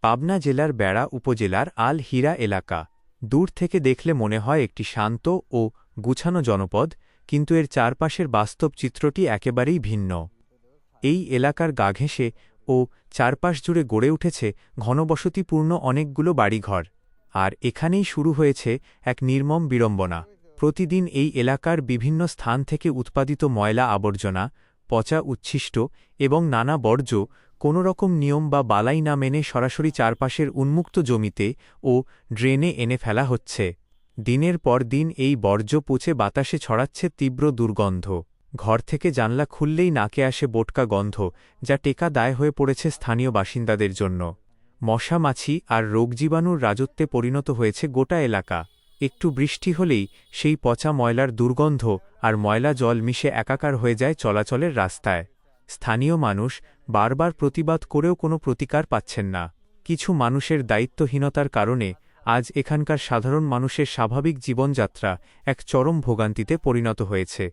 পাবনা জেলার বেড়া উপজেলার আল হীরা এলাকা। দূর থেকে দেখলে মনে হয় একটি শান্ত ও গুছানো জনপদ, কিন্তু এর চারপাশের বাস্তব চিত্রটি একেবারেই ভিন্ন। এই এলাকার গা ঘেঁষে ও চারপাশ জুড়ে গড়ে উঠেছে ঘনবসতিপূর্ণ অনেকগুলো বাড়িঘর। আর এখানেই শুরু হয়েছে এক নির্মম বিড়ম্বনা। প্রতিদিন এই এলাকার বিভিন্ন স্থান থেকে উৎপাদিত ময়লা আবর্জনা, পচা উচ্ছিষ্ট এবং নানা বর্জ্য কোনোরকম নিয়ম বা বালাই না মেনে সরাসরি চারপাশের উন্মুক্ত জমিতে ও ড্রেনে এনে ফেলা হচ্ছে। দিনের পর দিন এই বর্জ্য পচে বাতাসে ছড়াচ্ছে তীব্র দুর্গন্ধ। ঘর থেকে জানলা খুললেই নাকে আসে বোটকা গন্ধ, যা টেকা দায় হয়ে পড়েছে স্থানীয় বাসিন্দাদের জন্য। মশা মাছি আর রোগজীবাণুর রাজত্বে পরিণত হয়েছে গোটা এলাকা। একটু বৃষ্টি হলেই সেই পচা ময়লার দুর্গন্ধ আর ময়লা জল মিশে একাকার হয়ে যায় চলাচলের রাস্তায়। স্থানীয় মানুষ বারবার প্রতিবাদ করেও কোনো প্রতিকার পাচ্ছেন না। কিছু মানুষের দায়িত্বহীনতার কারণে আজ এখানকার সাধারণ মানুষের স্বাভাবিক জীবনযাত্রা এক চরম ভোগান্তিতে পরিণত হয়েছে।